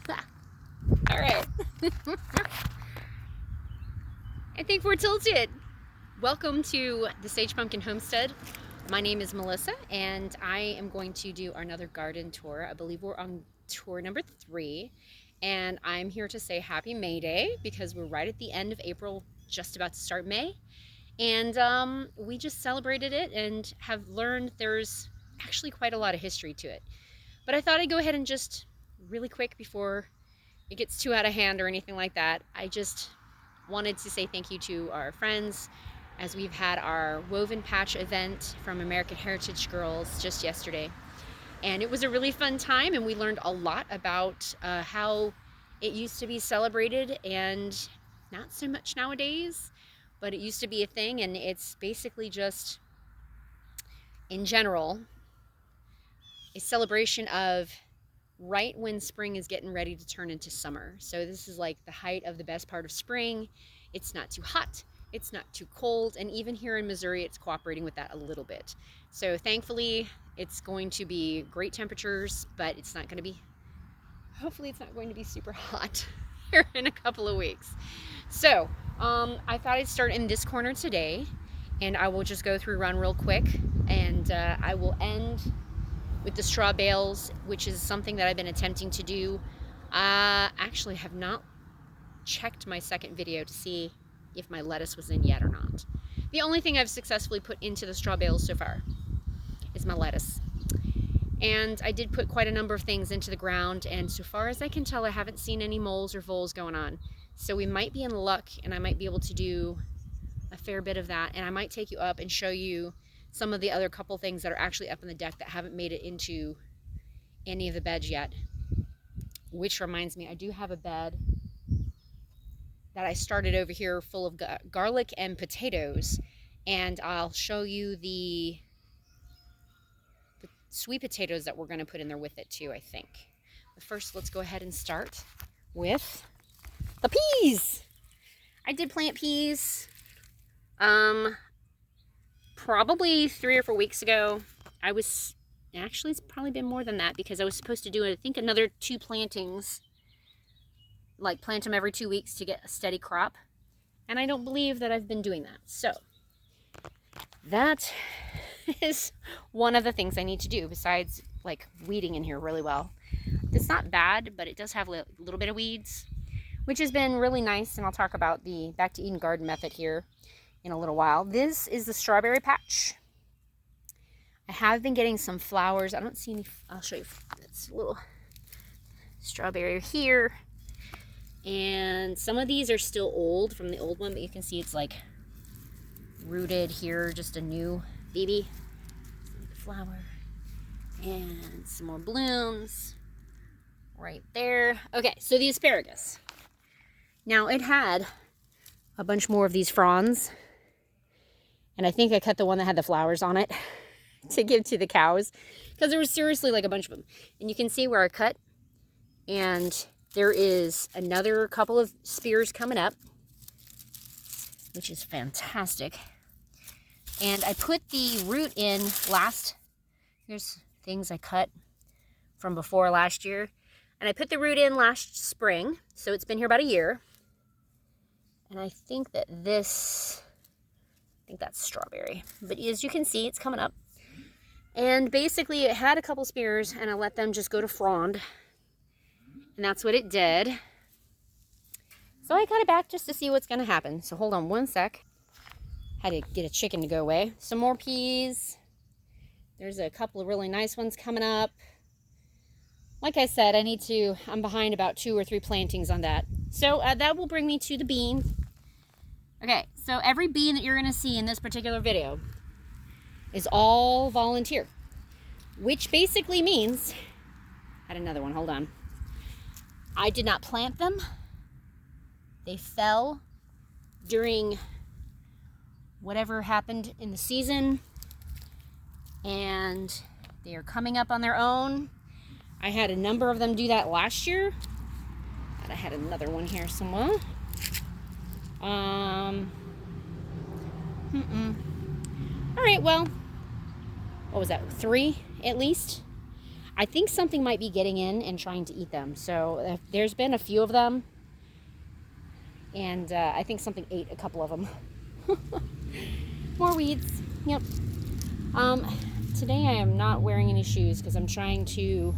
All right. I think we're tilted. Welcome to the Sage Pumpkin Homestead. My name is Melissa, and I am going to do another garden tour. I believe we're on tour number 3, and I'm here to say Happy May Day because we're right at the end of April, just about to start May. And we just celebrated it and have learned there's actually quite a lot of history to it. But I thought I'd go ahead and just really quick before it gets too out of hand or anything like that, I just wanted to say thank you to our friends as we've had our Woven Patch event from American Heritage Girls just yesterday. And it was a really fun time, and we learned a lot about how it used to be celebrated, and not so much nowadays, but it used to be a thing. And it's basically just, in general, a celebration of right when spring is getting ready to turn into summer. So this is like the height of the best part of spring. It's not too hot, it's not too cold, and even here in Missouri it's cooperating with that a little bit. So thankfully it's going to be great temperatures, but it's not going to be, hopefully it's not going to be super hot here in a couple of weeks. So I thought I'd start in this corner today, and I will just go through run real quick, and I will end with the straw bales, which is something that I've been attempting to do. Actually have not checked my second video to see if my lettuce was in yet or not. The only thing I've successfully put into the straw bales so far is my lettuce. And I did put quite a number of things into the ground, and so far as I can tell, I haven't seen any moles or voles going on. So we might be in luck, and I might be able to do a fair bit of that, and I might take you up and show you some of the other couple things that are actually up in the deck that haven't made it into any of the beds yet. Which reminds me, I do have a bed that I started over here full of garlic and potatoes, and I'll show you the sweet potatoes that we're going to put in there with it too, I think. But first, let's go ahead and start with the peas. I did plant peas probably 3 or 4 weeks ago. Actually, it's probably been more than that, because I was supposed to do, I think, another 2 plantings, like plant them every 2 weeks to get a steady crop. And I don't believe that I've been doing that. So that is one of the things I need to do, besides like weeding in here really well. It's not bad, but it does have a little bit of weeds, which has been really nice. And I'll talk about the Back to Eden garden method here in a little while. This is the strawberry patch. I have been getting some flowers. I don't see any. I'll show you. It's a little strawberry here. And some of these are still old from the old one, but you can see it's like rooted here, just a new baby. Flower. And some more blooms right there. Okay, so the asparagus. Now it had a bunch more of these fronds, and I think I cut the one that had the flowers on it to give to the cows, because there was seriously like a bunch of them. And you can see where I cut, and there is another couple of spears coming up, which is fantastic. And I put the root in last, here's things I cut from before last year, and I put the root in last spring, so it's been here about a year. And I think that that's strawberry. But as you can see, it's coming up. And basically it had a couple spears, and I let them just go to frond. And that's what it did. So I cut it back just to see what's going to happen. So hold on one sec. Had to get a chicken to go away. Some more peas. There's a couple of really nice ones coming up. Like I said, I'm behind about 2 or 3 plantings on that. So that will bring me to the bean. Okay, so every bean that you're going to see in this particular video is all volunteer, which basically means, I had another one, hold on. I did not plant them. They fell during whatever happened in the season, and they are coming up on their own. I had a number of them do that last year. And I had another one here somewhere. All right, well, what was that, 3 at least? I think something might be getting in and trying to eat them. So there's been a few of them, and I think something ate a couple of them. More weeds. Yep. Today I am not wearing any shoes because I'm trying to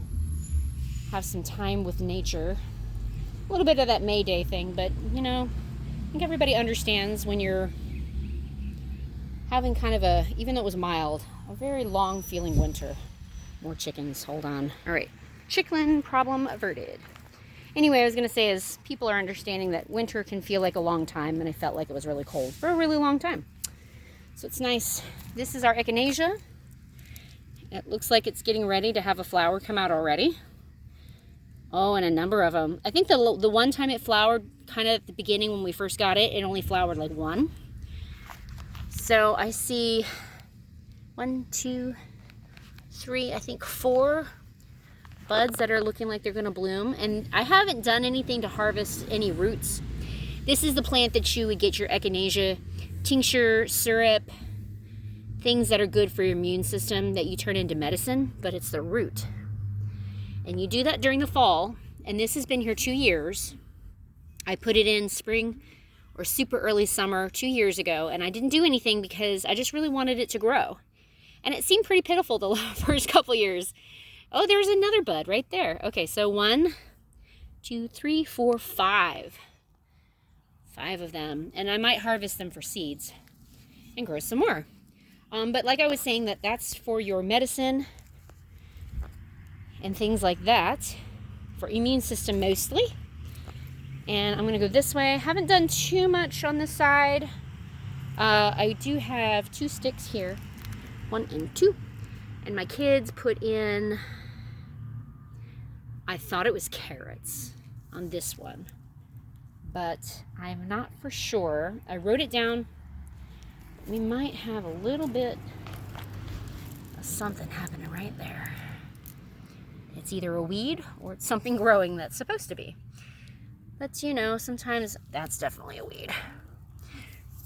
have some time with nature. A little bit of that May Day thing, but you know, I think everybody understands when you're having kind of a, even though it was mild, a very long feeling winter. More chickens, hold on. All right, chicken problem averted. Anyway, I was gonna say is people are understanding that winter can feel like a long time, and I felt like it was really cold for a really long time. So it's nice. This is our echinacea. It looks like it's getting ready to have a flower come out already. Oh, and a number of them. I think the one time it flowered, kind of at the beginning when we first got it, it only flowered like one. So I see 1, 2, 3, I think 4 buds that are looking like they're gonna bloom. And I haven't done anything to harvest any roots. This is the plant that you would get your echinacea tincture, syrup, things that are good for your immune system that you turn into medicine, but it's the root. And you do that during the fall, and this has been here 2 years. I put it in spring or super early summer 2 years ago, and I didn't do anything because I just really wanted it to grow. And it seemed pretty pitiful the first couple years. Oh, there's another bud right there. Okay, so 1, 2, 3, 4, 5. 5 of them, and I might harvest them for seeds and grow some more. But like I was saying, that's for your medicine and things like that, for immune system mostly. And I'm gonna go this way. I haven't done too much on this side. I do have 2 sticks here, 1 and 2, and my kids put in, I thought it was carrots on this one, but I'm not for sure. I wrote it down. We might have a little bit of something happening right there. It's either a weed or it's something growing that's supposed to be. But you know, sometimes that's definitely a weed.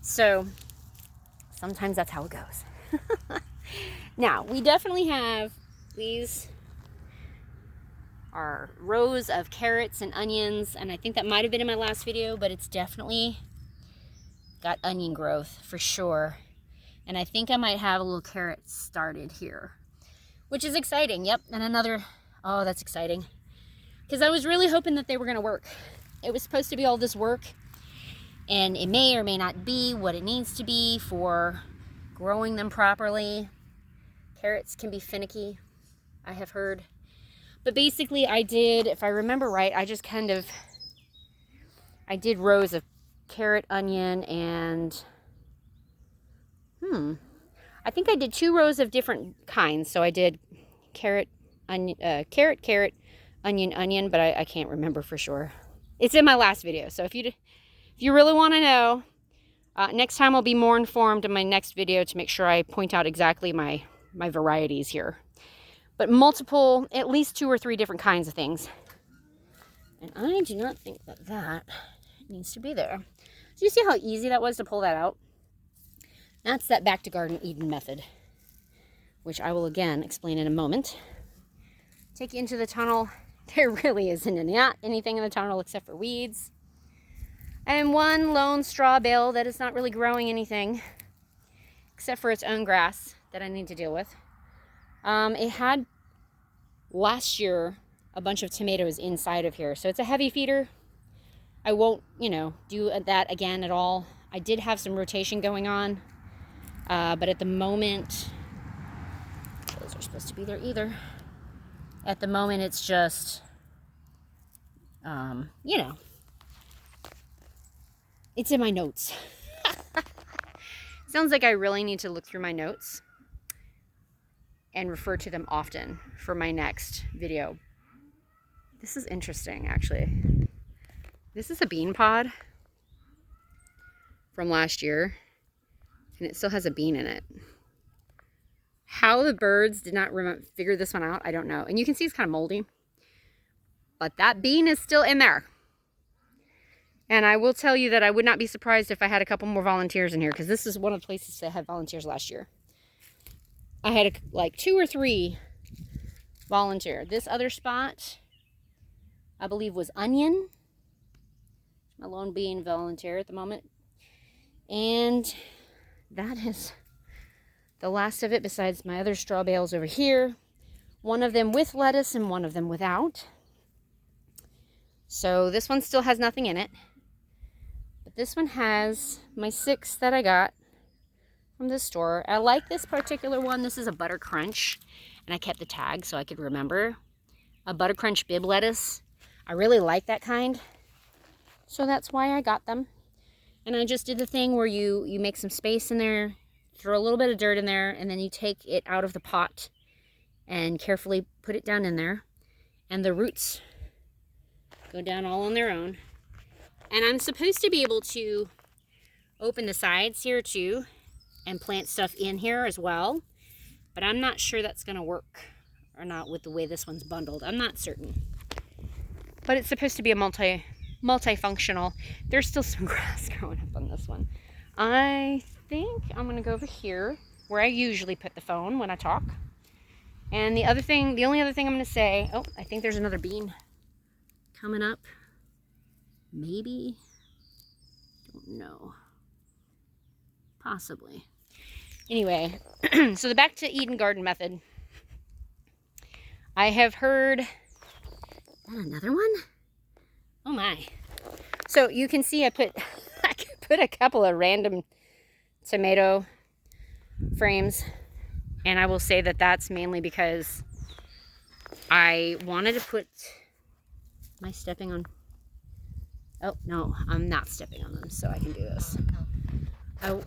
So sometimes that's how it goes. Now, we definitely have, these are rows of carrots and onions, and I think that might have been in my last video, but it's definitely got onion growth for sure. And I think I might have a little carrot started here, which is exciting. Yep, and another, oh, that's exciting. Because I was really hoping that they were gonna work. It was supposed to be all this work, and it may or may not be what it needs to be for growing them properly. Carrots can be finicky, I have heard. But basically I did, if I remember right, I did rows of carrot, onion, and I think I did 2 rows of different kinds. So I did carrot, onion, carrot, onion, but I can't remember for sure. It's in my last video. So if you really want to know, next time I'll be more informed in my next video to make sure I point out exactly my varieties here. But multiple, at least 2 or 3 different kinds of things. And I do not think that needs to be there. So you see how easy that was to pull that out? That's that back to Garden Eden method, which I will again explain in a moment. Take you into the tunnel. There really isn't anything in the tunnel except for weeds. And 1 lone straw bale that is not really growing anything except for its own grass that I need to deal with. It had last year a bunch of tomatoes inside of here, so it's a heavy feeder. I won't, do that again at all. I did have some rotation going on, but at the moment, those are supposed to be there either. At the moment, it's just, it's in my notes. Sounds like I really need to look through my notes and refer to them often for my next video. This is interesting, actually. This is a bean pod from last year, and it still has a bean in it. How the birds did not figure this one out, I don't know. And you can see it's kind of moldy, but that bean is still in there. And I will tell you that I would not be surprised if I had a couple more volunteers in here, because this is one of the places that had volunteers last year. I had like 2 or 3 volunteer. This other spot, I believe, was onion. My lone being volunteer at the moment. And that is the last of it, besides my other straw bales over here. One of them with lettuce and one of them without. So this one still has nothing in it. But this one has my 6 that I got from the store. I like this particular one. This is a Butter Crunch. And I kept the tag so I could remember. A Butter Crunch bib lettuce. I really like that kind. So that's why I got them. And I just did the thing where you make some space in there, throw a little bit of dirt in there, and then you take it out of the pot and carefully put it down in there. And the roots go down all on their own. And I'm supposed to be able to open the sides here too and plant stuff in here as well. But I'm not sure that's going to work or not with the way this one's bundled. I'm not certain. But it's supposed to be a multifunctional. There's still some grass growing up on this one. I think I'm going to go over here where I usually put the phone when I talk. And the only other thing I'm going to say, oh, I think there's another bean coming up. Maybe. Don't know. Possibly. Anyway, so the Back to Eden garden method. I have heard... Is that another one? Oh my. So you can see I put a couple of random tomato frames. And I will say that that's mainly because I wanted to put... Am I stepping on... Oh, no, I'm not stepping on them, so I can do this. Oh,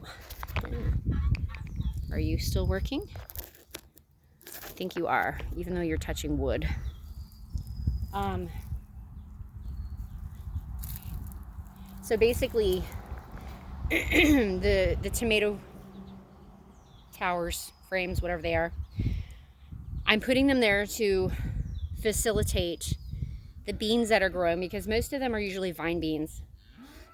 are you still working? I think you are, even though you're touching wood. So basically, the tomato towers, frames, whatever they are, I'm putting them there to facilitate the beans that are growing, because most of them are usually vine beans,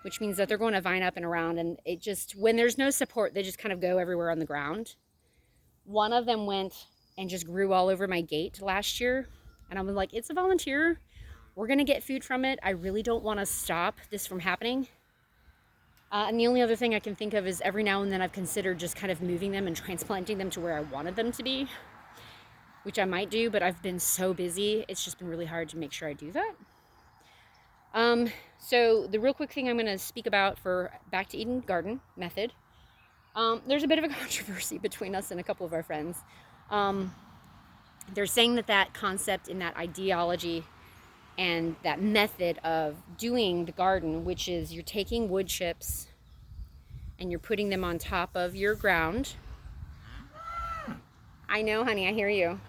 which means that they're going to vine up and around, and it just, when there's no support, they just kind of go everywhere on the ground. One of them went and just grew all over my gate last year, and I was like, it's a volunteer. We're going to get food from it. I really don't want to stop this from happening. And the only other thing I can think of is every now and then I've considered just kind of moving them and transplanting them to where I wanted them to be, which I might do, but I've been so busy, it's just been really hard to make sure I do that. So the real quick thing I'm going to speak about for Back to Eden garden method, there's a bit of a controversy between us and a couple of our friends. They're saying that concept and that ideology and that method of doing the garden, which is you're taking wood chips and you're putting them on top of your ground. I know, honey, I hear you.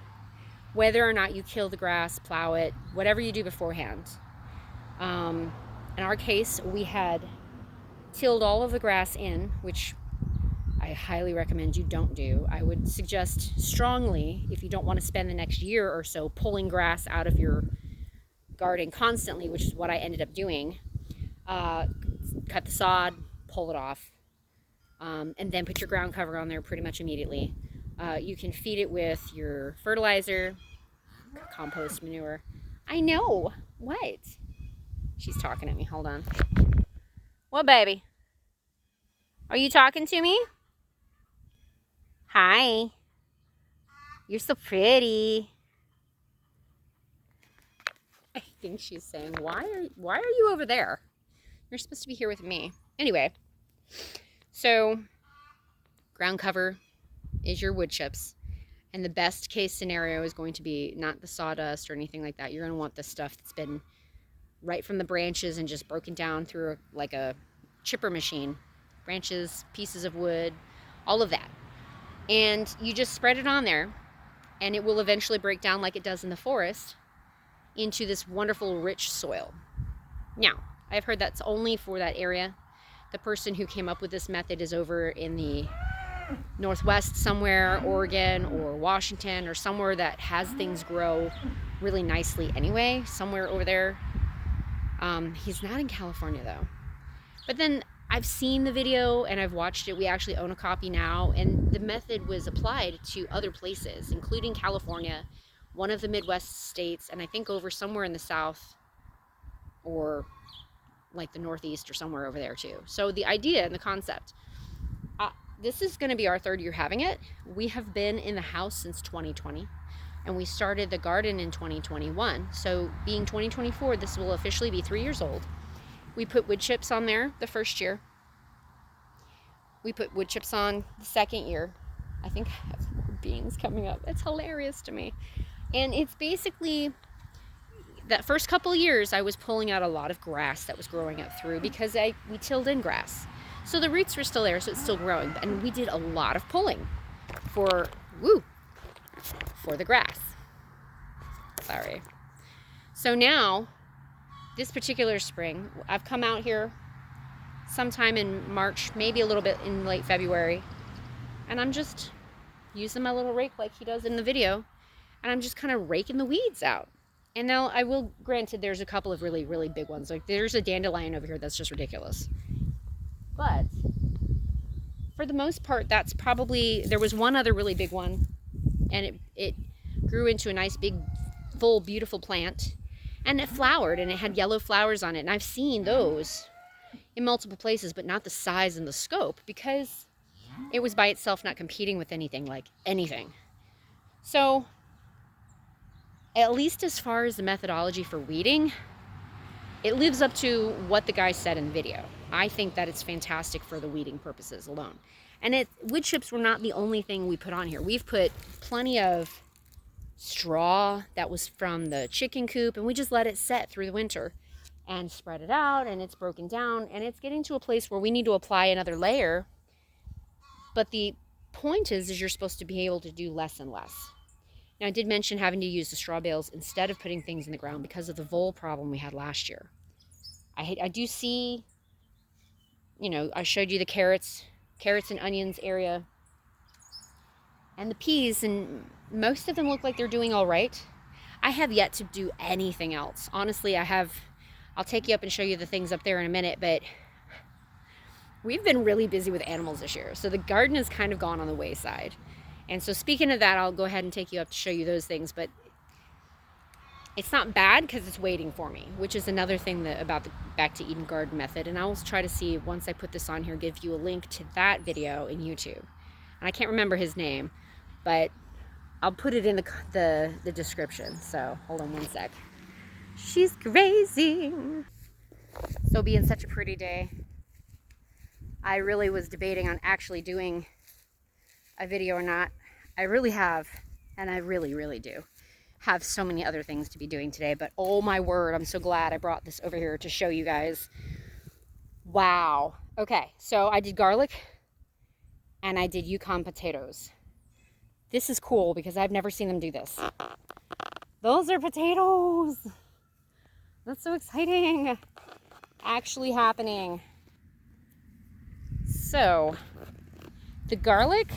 Whether or not you kill the grass, plow it, whatever you do beforehand. In our case, we had tilled all of the grass in, which I highly recommend you don't do. I would suggest strongly, if you don't want to spend the next year or so pulling grass out of your garden constantly, which is what I ended up doing, cut the sod, pull it off, and then put your ground cover on there pretty much immediately. You can feed it with your fertilizer, compost, manure. I know. What? She's talking at me. Hold on. What, baby? Are you talking to me? Hi. You're so pretty. I think she's saying, why are you over there? You're supposed to be here with me. Anyway, so ground cover is your wood chips. And the best case scenario is going to be not the sawdust or anything like that. You're going to want the stuff that's been right from the branches and just broken down through like a chipper machine. Branches, pieces of wood, all of that. And you just spread it on there, and it will eventually break down like it does in the forest into this wonderful rich soil. Now, I've heard that's only for that area. The person who came up with this method is over in the Northwest somewhere, Oregon or Washington, or somewhere that has things grow really nicely anyway, somewhere over there. He's not in California though. But then I've seen the video and I've watched it. We actually own a copy now, and the method was applied to other places, including California, one of the Midwest states, and I think over somewhere in the South or like the Northeast or somewhere over there too. So the idea and the concept, this is going to be our 3rd year having it. We have been in the house since 2020, and we started the garden in 2021. So being 2024, this will officially be 3 years old. We put wood chips on there the 1st year. We put wood chips on the 2nd year. I think I have more beans coming up. It's hilarious to me. And it's basically, that first couple years I was pulling out a lot of grass that was growing up through because we tilled in grass. So the roots were still there, so it's still growing. And we did a lot of pulling for the grass. Sorry. So now, this particular spring, I've come out here sometime in March, maybe a little bit in late February, and I'm just using my little rake like he does in the video, and I'm just kind of raking the weeds out. And now I will, granted, there's a couple of really, really big ones. Like there's a dandelion over here that's just ridiculous. But for the most part, that's probably, there was one other really big one, and it grew into a nice big, full, beautiful plant, and it flowered, and it had yellow flowers on it. And I've seen those in multiple places, but not the size and the scope, because it was by itself, not competing with anything like anything. So at least as far as the methodology for weeding, it lives up to what the guy said in the video. I think that it's fantastic for the weeding purposes alone. And wood chips were not the only thing we put on here. We've put plenty of straw that was from the chicken coop, and we just let it set through the winter and spread it out, and it's broken down, and it's getting to a place where we need to apply another layer. But the point is you're supposed to be able to do less and less. Now, I did mention having to use the straw bales instead of putting things in the ground because of the vole problem we had last year. I do see, I showed you the carrots and onions area, and the peas, and most of them look like they're doing all right. I have yet to do anything else. Honestly, I'll take you up and show you the things up there in a minute, but we've been really busy with animals this year. So the garden has kind of gone on the wayside. And so speaking of that, I'll go ahead and take you up to show you those things, but it's not bad because it's waiting for me, which is another thing about the Back to Eden garden method. And I will try to see, once I put this on here, give you a link to that video in YouTube. And I can't remember his name, but I'll put it in the description. So hold on one sec. She's crazy. So being such a pretty day, I really was debating on actually doing a video or not. I really have, and I really, really do have so many other things to be doing today, but oh my word, I'm so glad I brought this over here to show you guys. Wow. Okay, so I did garlic and I did Yukon potatoes. This is cool because I've never seen them do this. Those are potatoes. That's so exciting. Actually happening. So the garlic,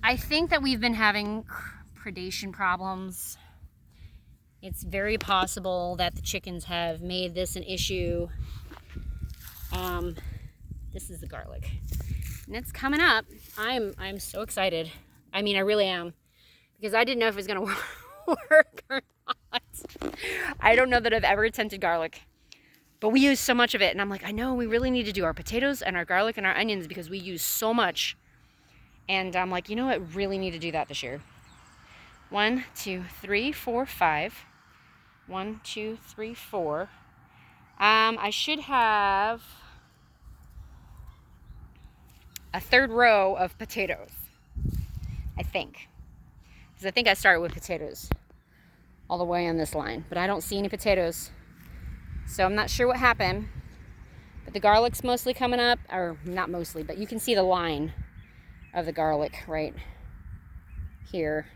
I think that we've been having predation problems. It's very possible that the chickens have made this an issue. This is the garlic, and it's coming up. I'm so excited. I mean, I really am, because I didn't know if it was gonna work or not. I don't know that I've ever attempted garlic, but we use so much of it, and I'm like, I know we really need to do our potatoes and our garlic and our onions because we use so much. And I'm like, you know what? Really need to do that this year. 1, 2, 3, 4, 5. 1, 2, 3, 4. I should have a third row of potatoes, I think. Because I think I started with potatoes all the way on this line, but I don't see any potatoes. So I'm not sure what happened. But the garlic's mostly coming up, or not mostly, but you can see the line of the garlic right here.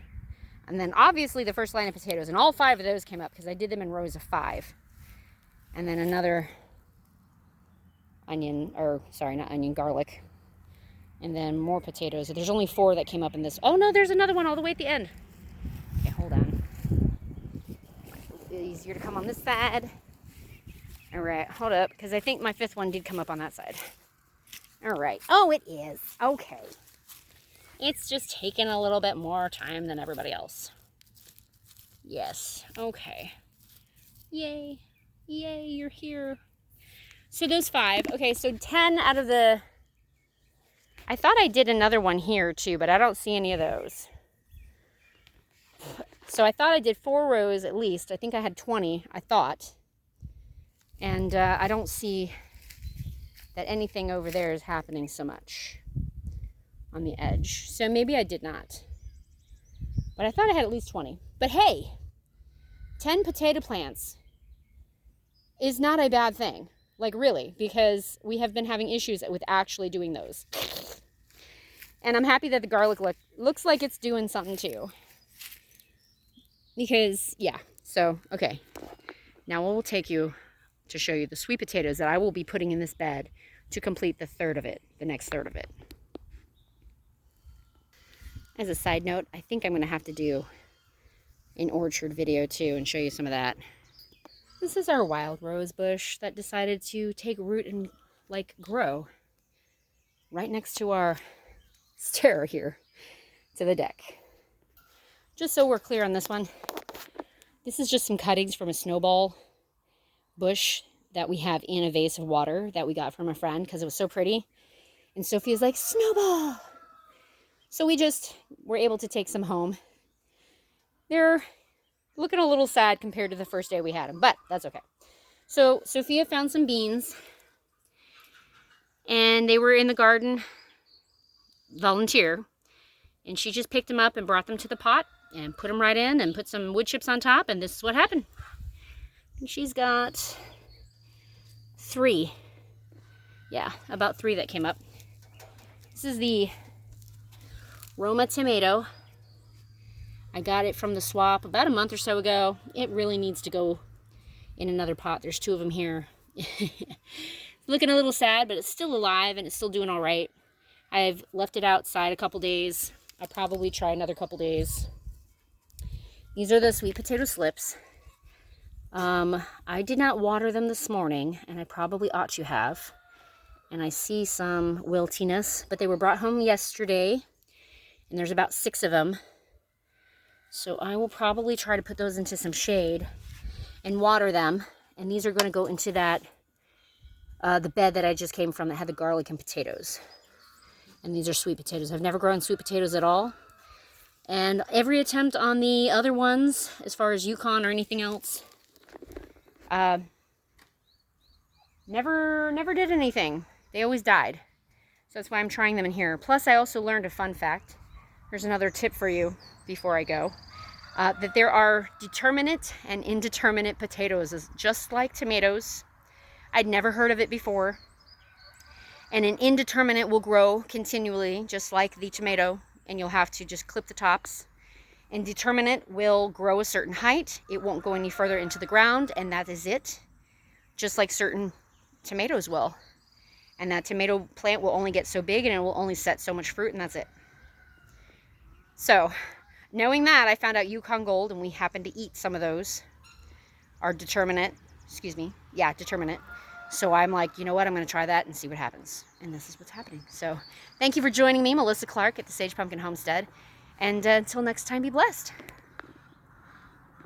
And then obviously the first line of potatoes, and all 5 of those came up because I did them in rows of 5. And then another onion, or sorry, not onion, garlic. And then more potatoes. There's only 4 that came up in this. Oh no, there's another one all the way at the end. Okay, hold on. Easier to come on this side. All right, hold up, because I think my 5th one did come up on that side. All right. Oh, it is. Okay. It's just taking a little bit more time than everybody else. Yes. Okay. Yay. Yay, you're here. So those 5. Okay, so 10 out of the... I thought I did another one here too, but I don't see any of those. So I thought I did 4 rows at least. I think I had 20, I thought. And I don't see that anything over there is happening so much on the edge. So maybe I did not. But I thought I had at least 20. But hey, 10 potato plants is not a bad thing. Like really, because we have been having issues with actually doing those. And I'm happy that the garlic looks like it's doing something too. Because, yeah. So, okay. Now we'll take you to show you the sweet potatoes that I will be putting in this bed to complete the third of it, the next third of it. As a side note, I think I'm going to have to do an orchard video too and show you some of that. This is our wild rose bush that decided to take root and like grow right next to our stair here to the deck. Just so we're clear on this one, this is just some cuttings from a snowball bush that we have in a vase of water that we got from a friend because it was so pretty. And Sophia's like, snowball! So we just were able to take some home. They're looking a little sad compared to the first day we had them, but that's okay. So Sophia found some beans, and they were in the garden, volunteer, and she just picked them up and brought them to the pot and put them right in and put some wood chips on top, and this is what happened. And she's got 3. Yeah, about 3 that came up. This is the Roma tomato. I got it from the swap about a month or so ago. It really needs to go in another pot. There's 2 of them here. Looking a little sad, but it's still alive and it's still doing all right. I've left it outside a couple days. I'll probably try another couple days. These are the sweet potato slips. I did not water them this morning, and I probably ought to have. And I see some wiltiness, but they were brought home yesterday, and there's about 6 of them. So I will probably try to put those into some shade and water them. And these are going to go into that, the bed that I just came from that had the garlic and potatoes. And these are sweet potatoes. I've never grown sweet potatoes at all. And every attempt on the other ones, as far as Yukon or anything else, never did anything. They always died. So that's why I'm trying them in here. Plus, I also learned a fun fact. Here's another tip for you before I go. That there are determinate and indeterminate potatoes, just like tomatoes. I'd never heard of it before. And an indeterminate will grow continually, just like the tomato, and you'll have to just clip the tops. And determinate will grow a certain height. It won't go any further into the ground, and that is it. Just like certain tomatoes will. And that tomato plant will only get so big, and it will only set so much fruit, and that's it. So, knowing that, I found out Yukon Gold, and we happened to eat some of those. Are determinate. Determinate. So I'm like, you know what, I'm going to try that and see what happens. And this is what's happening. So thank you for joining me, Melissa Clark at the Sage Pumpkin Homestead. And until next time, be blessed.